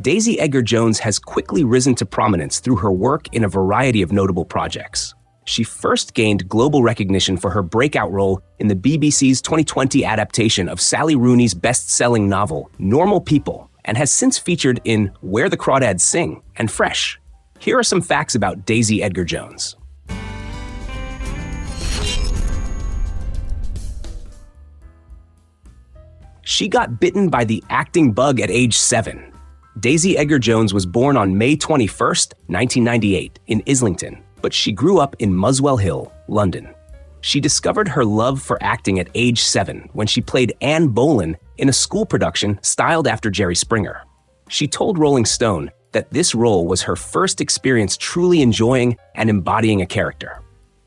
Daisy Edgar Jones has quickly risen to prominence through her work in a variety of notable projects. She first gained global recognition for her breakout role in the BBC's 2020 adaptation of Sally Rooney's best-selling novel, Normal People, and has since featured in Where the Crawdads Sing and Fresh. Here are some facts about Daisy Edgar Jones. She got bitten by the acting bug at age 7. Daisy Edgar Jones was born on May 21, 1998, in Islington, but she grew up in Muswell Hill, London. She discovered her love for acting at age 7 when she played Anne Boleyn in a school production styled after Jerry Springer. She told Rolling Stone that this role was her first experience truly enjoying and embodying a character.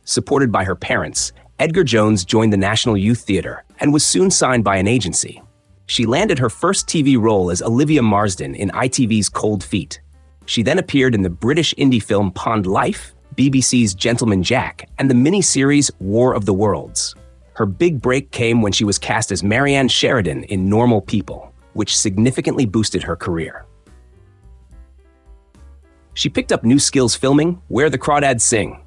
Supported by her parents, Edgar Jones joined the National Youth Theatre and was soon signed by an agency. She landed her first TV role as Olivia Marsden in ITV's Cold Feet. She then appeared in the British indie film Pond Life, BBC's Gentleman Jack, and the miniseries War of the Worlds. Her big break came when she was cast as Marianne Sheridan in Normal People, which significantly boosted her career. She picked up new skills filming Where the Crawdads Sing.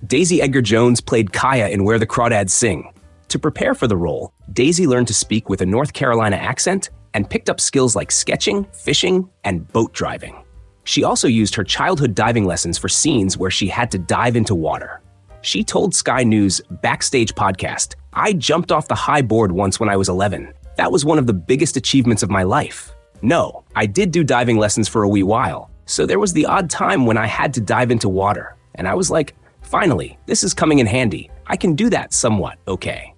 Daisy Edgar Jones played Kaya in Where the Crawdads Sing. To prepare for the role, Daisy learned to speak with a North Carolina accent and picked up skills like sketching, fishing, and boat driving. She also used her childhood diving lessons for scenes where she had to dive into water. She told Sky News' Backstage podcast, "I jumped off the high board once when I was 11. That was one of the biggest achievements of my life. No, I did do diving lessons for a wee while, so there was the odd time when I had to dive into water, and I was like, finally, this is coming in handy. I can do that somewhat okay."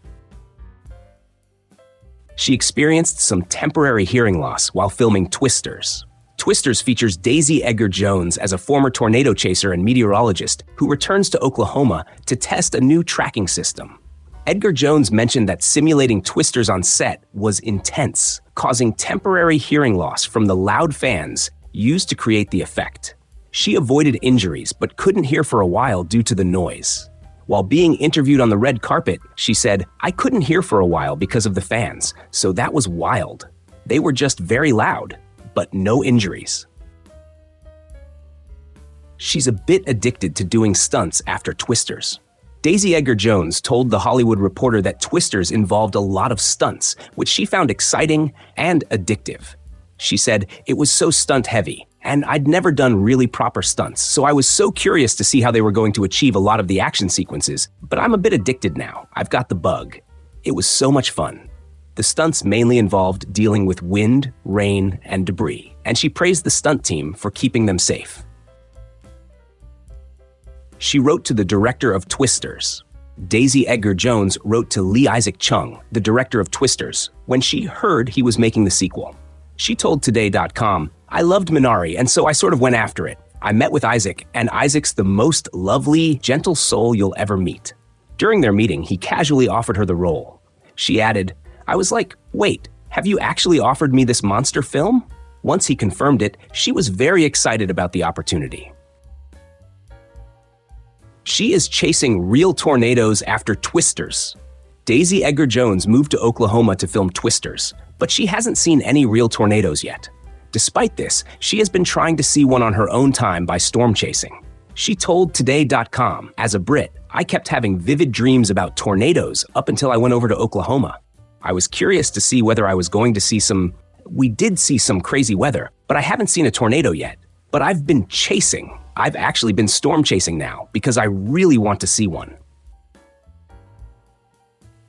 She experienced some temporary hearing loss while filming Twisters. Twisters features Daisy Edgar Jones as a former tornado chaser and meteorologist who returns to Oklahoma to test a new tracking system. Edgar Jones mentioned that simulating Twisters on set was intense, causing temporary hearing loss from the loud fans used to create the effect. She avoided injuries but couldn't hear for a while due to the noise. While being interviewed on the red carpet, she said, "I couldn't hear for a while because of the fans, so that was wild. They were just very loud, but no injuries." She's a bit addicted to doing stunts after Twisters. Daisy Edgar Jones told The Hollywood Reporter that Twisters involved a lot of stunts, which she found exciting and addictive. She said, "It was so stunt-heavy, and I'd never done really proper stunts, so I was so curious to see how they were going to achieve a lot of the action sequences, but I'm a bit addicted now. I've got the bug." It was so much fun. The stunts mainly involved dealing with wind, rain, and debris, and she praised the stunt team for keeping them safe. She wrote to the director of Twisters. Daisy Edgar Jones wrote to Lee Isaac Chung, the director of Twisters, when she heard he was making the sequel. She told Today.com, "I loved Minari, and so I sort of went after it. I met with Isaac, and Isaac's the most lovely, gentle soul you'll ever meet." During their meeting, he casually offered her the role. She added, "I was like, wait, have you actually offered me this monster film?" Once he confirmed it, she was very excited about the opportunity. She is chasing real tornadoes after Twisters. Daisy Edgar Jones moved to Oklahoma to film Twisters, but she hasn't seen any real tornadoes yet. Despite this, she has been trying to see one on her own time by storm chasing. She told Today.com, "As a Brit, I kept having vivid dreams about tornadoes up until I went over to Oklahoma. I was curious to see whether I was going to see we did see some crazy weather, but I haven't seen a tornado yet. But I've been chasing. I've actually been storm chasing now because I really want to see one."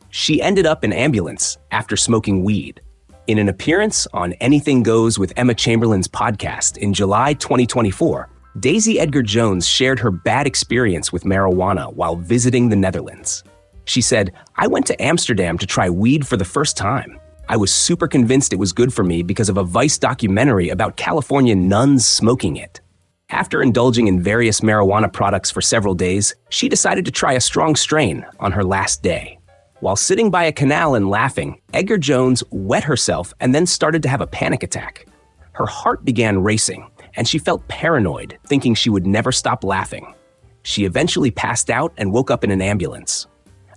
She ended up in ambulance after smoking weed. In an appearance on Anything Goes with Emma Chamberlain's podcast in July 2024, Daisy Edgar Jones shared her bad experience with marijuana while visiting the Netherlands. She said, "I went to Amsterdam to try weed for the first time. I was super convinced it was good for me because of a Vice documentary about California nuns smoking it. After indulging in various marijuana products for several days, she decided to try a strong strain on her last day. While sitting by a canal and laughing, Edgar Jones wet herself and then started to have a panic attack. Her heart began racing, and she felt paranoid, thinking she would never stop laughing. She eventually passed out and woke up in an ambulance.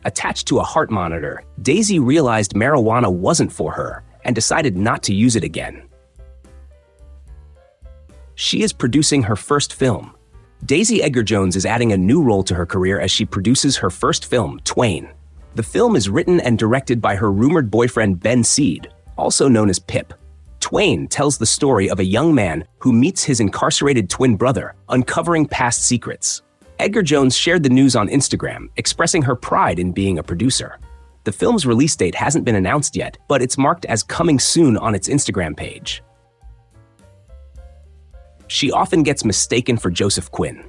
Attached to a heart monitor, Daisy realized marijuana wasn't for her and decided not to use it again. She is producing her first film. Daisy Edgar Jones is adding a new role to her career as she produces her first film, Twain. The film is written and directed by her rumored boyfriend Ben Seed, also known as Pip. Twain tells the story of a young man who meets his incarcerated twin brother, uncovering past secrets. Edgar Jones shared the news on Instagram, expressing her pride in being a producer. The film's release date hasn't been announced yet, but it's marked as coming soon on its Instagram page. She often gets mistaken for Joseph Quinn.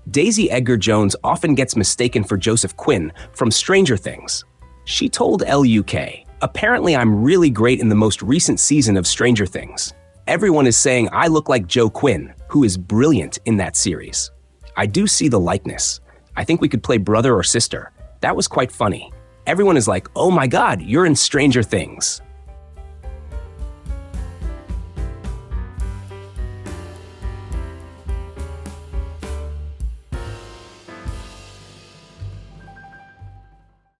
Daisy Edgar Jones often gets mistaken for Joseph Quinn from Stranger Things. She told LUK, "Apparently I'm really great in the most recent season of Stranger Things. Everyone is saying I look like Joe Quinn, who is brilliant in that series. I do see the likeness. I think we could play brother or sister. That was quite funny. Everyone is like, oh my God, you're in Stranger Things."